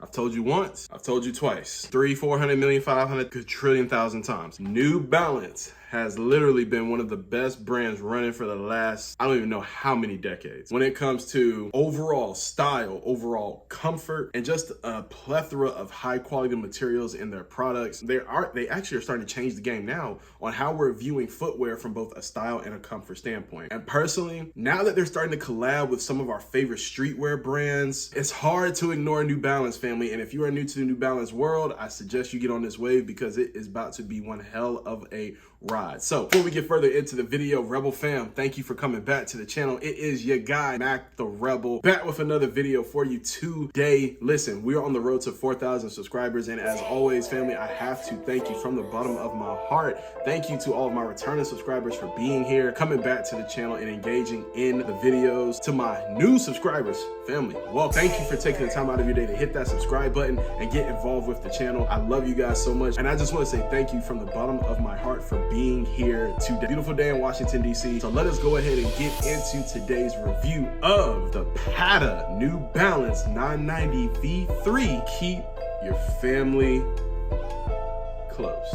I've told you once, I've told you twice, 300, 400 million, 500 quadrillion thousand times. New Balance has literally been one of the best brands running for the last, I don't even know how many decades. When it comes to overall style, overall comfort, and just a plethora of high quality materials in their products, they actually are starting to change the game now on how we're viewing footwear from both a style and a comfort standpoint. And personally, now that they're starting to collab with some of our favorite streetwear brands, it's hard to ignore New Balance, family. And if you are new to the New Balance world, I suggest you get on this wave because it is about to be one hell of a ride. So before we get further into the video, Rebel fam, thank you for coming back to the channel. It is your guy, Mac the Rebel, back with another video for you today. Listen, we are on the road to 4,000 subscribers. And as always, family, I have to thank you from the bottom of my heart. Thank you to all of my returning subscribers for being here, coming back to the channel and engaging in the videos. To my new subscribers, family, well, thank you for taking the time out of your day to hit that subscribe button and get involved with the channel. I love you guys so much. And I just want to say thank you from the bottom of my heart for being here today. Beautiful day in Washington, D.C. So let us go ahead and get into today's review of the Patta New Balance 990 V3. Keep your family close.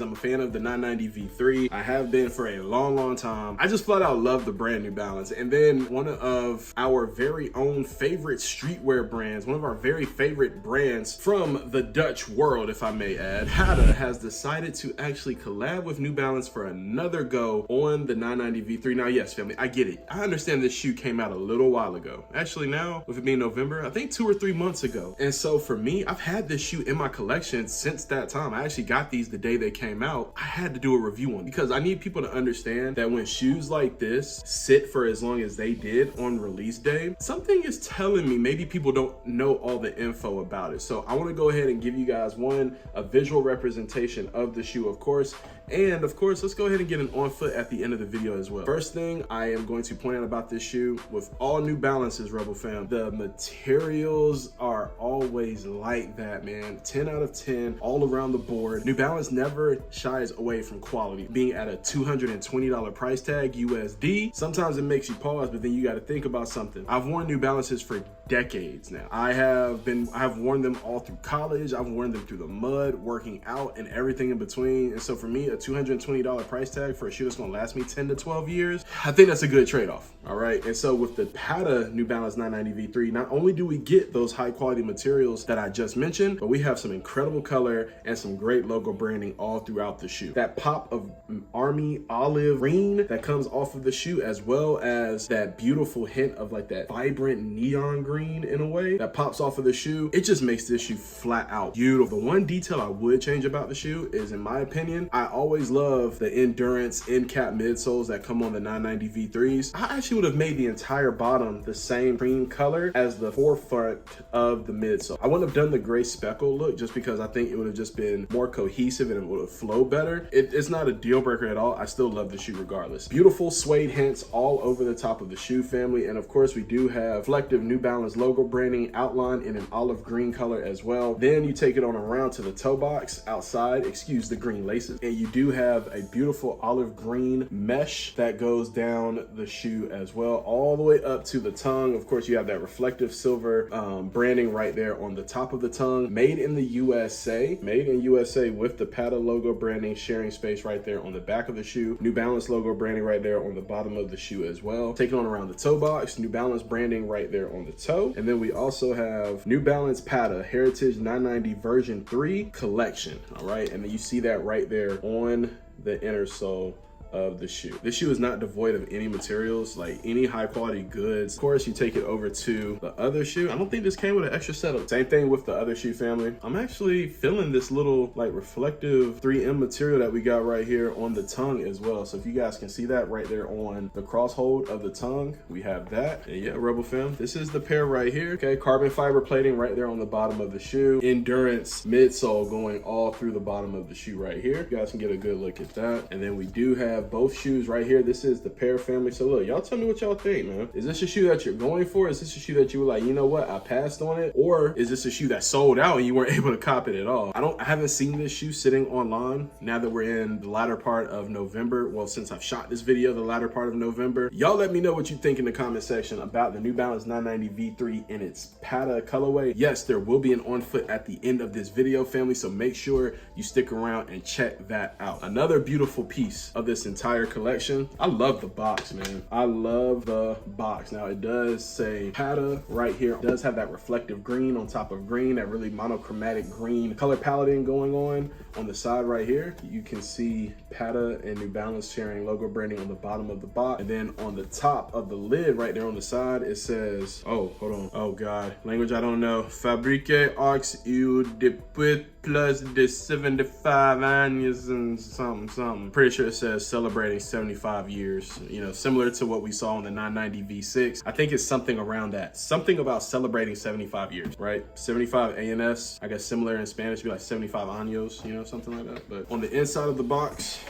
I'm a fan of the 990 V3. I have been for a long time. I just flat out love the brand New Balance. And then one of our very own favorite streetwear brands, one of our very favorite brands from the Dutch world, if I may add, Patta, has decided to actually collab with New Balance for another go on the 990 V3. Now, yes, family, I get it. I understand this shoe came out a little while ago. Actually, now, with it being November, I think 2 or 3 months ago. And so for me, I've had this shoe in my collection since that time. I actually got these the day they came out. I had to do a review on because I need people to understand that when shoes like this sit for as long as they did on release day, something is telling me maybe people don't know all the info about it. So I want to go ahead and give you guys a visual representation of the shoe, of course. And of course, let's go ahead and get an on foot at the end of the video as well. First thing I am going to point out about this shoe, with all New Balances, Rebel fam, the materials are always like that, man. 10 out of 10 all around the board. New Balance never shies away from quality. Being at a $220 price tag USD, sometimes it makes you pause, but then you got to think about something. I've worn New Balances for decades now. I have worn them all through college. I've worn them through the mud, working out, and everything in between. And so for me, a $220 price tag for a shoe that's gonna last me 10 to 12 years, I think that's a good trade-off. All right. And so with the Patta New Balance 990 V3, not only do we get those high quality materials that I just mentioned, but we have some incredible color and some great logo branding all throughout the shoe. That pop of army olive green that comes off of the shoe, as well as that beautiful hint of like that vibrant neon green in a way that pops off of the shoe. It just makes this shoe flat out beautiful. The one detail I would change about the shoe is, in my opinion, I always love the endurance end cap midsoles that come on the 990 V3s. I actually would have made the entire bottom the same cream color as the forefront of the midsole. I wouldn't have done the gray speckle look just because I think it would have just been more cohesive and it would have flowed better. It's not a deal breaker at all. I still love the shoe regardless. Beautiful suede hints all over the top of the shoe, family. And of course, we do have reflective New Balance logo branding outlined in an olive green color as well. Then you take it on around to the toe box outside, excuse the green laces, and you do have a beautiful olive green mesh that goes down the shoe as well, all the way up to the tongue. Of course, you have that reflective silver branding right there on the top of the tongue. Made in the USA, made in USA, with the Patta logo branding sharing space right there on the back of the shoe. New Balance logo branding right there on the bottom of the shoe as well. Taking on around the toe box, New Balance branding right there on the toe. And then we also have New Balance Patta Heritage 990 version 3 collection. All right, and then you see that right there on the inner sole of the shoe. This shoe is not devoid of any materials, like any high quality goods. Of course, you take it over to the other shoe. I don't think this came with an extra setup. Same thing with the other shoe, family. I'm actually feeling this little like reflective 3M material that we got right here on the tongue as well. So if you guys can see that right there on the cross hold of the tongue, we have that. And yeah, Rebel fam, this is the pair right here. Okay, carbon fiber plating right there on the bottom of the shoe. Endurance midsole going all through the bottom of the shoe right here. You guys can get a good look at that. And then we do have have both shoes right here. This is the pair family. So look, y'all tell me what y'all think, man. Is this a shoe that you're going for? Is this a shoe that you were like, you know what, I passed on it? Or is this a shoe that sold out and you weren't able to cop it at all? I haven't seen this shoe sitting online now that we're in the latter part of November. Well, since I've shot this video, the latter part of November. Y'all let me know what you think in the comment section about the New Balance 990 V3 in its Patta colorway. Yes, there will be an on foot at the end of this video, family, so make sure you stick around and check that out. Another beautiful piece of this entire collection. I love the box, man. I love the box. Now, it does say Patta right here. It does have that reflective green on top of green, that really monochromatic green color paletting going on the side right here. You can see Patta and New Balance sharing logo branding on the bottom of the box. And then on the top of the lid right there on the side, it says, oh, hold on. Oh God, language I don't know. Fabrique aux eu depuis plus de 75 años and something. Pretty sure it says celebrating 75 years, you know, similar to what we saw on the 990 V6. I think it's something around that. Something about celebrating 75 years, right? 75 ANS, I guess similar in Spanish, be like 75 años, you know, something like that. But on the inside of the box,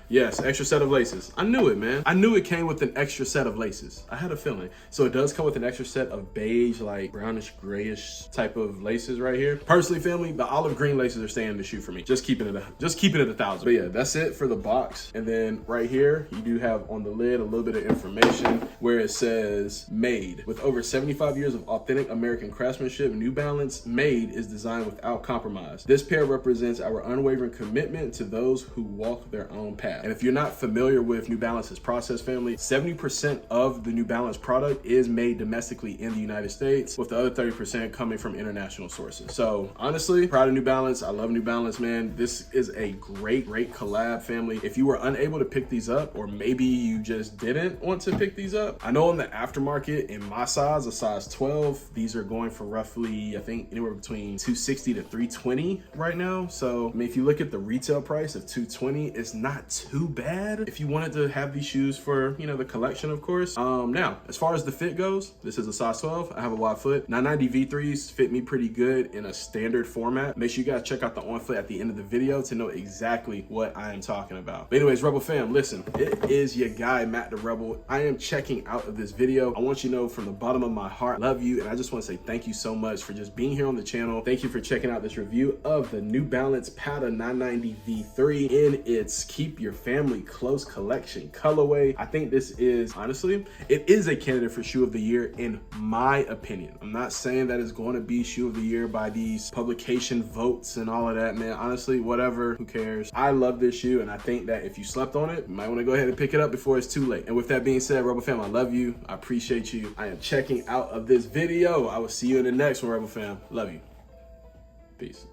yes, extra set of laces. I knew it, man. I knew it came with an extra set of laces. I had a feeling. So it does come with an extra set of beige, like brownish, grayish type of laces right here. Personally, family, the olive green laces are staying in the shoe for me. Just keeping it at 1,000. But yeah, that's it for the box. And then right here, you do have on the lid a little bit of information where it says made. With over 75 years of authentic American craftsmanship, New Balance Made is designed without compromise. This pair represents our unwavering commitment to those who walk their own path. And if you're not familiar with New Balance's process, family, 70% of the New Balance product is made domestically in the United States, with the other 30% coming from international sources. So honestly, proud of New Balance. I love New Balance, man. This is a great collab, family. If you were unable to pick these up, or maybe you just didn't want to pick these up, I know in the aftermarket, in my size, a size 12, these are going for roughly, I think, anywhere between $260 to $320 right now. So I mean, if you look at the retail price of $220, it's not too bad if you wanted to have these shoes for, you know, the collection, of course. Now, as far as the fit goes, this is a size 12. I have a wide foot. 990 V3s fit me pretty good in a standard format. Make sure you guys check out the on foot at the end of the video to know exactly what I am talking about. But anyways, Rebel fam, listen, it is your guy, Matt the Rebel. I am checking out of this video. I want you to know from the bottom of my heart, I love you. And I just want to say thank you so much for just being here on the channel. Thank you for checking out this review of the New Balance Patta 990 V3 in its Keep Your Family Close collection colorway. I think this is, honestly, it is a candidate for shoe of the year in my opinion. I'm not saying that it's going to be shoe of the year by these publication votes and all of that, man. Honestly, whatever, who cares? I love this shoe, and I think that if you slept on it, you might want to go ahead and pick it up before it's too late. And with that being said, Rebel fam, I love you. I appreciate you. I am checking out of this video. I will see you in the next one, Rebel fam. Love you. Peace.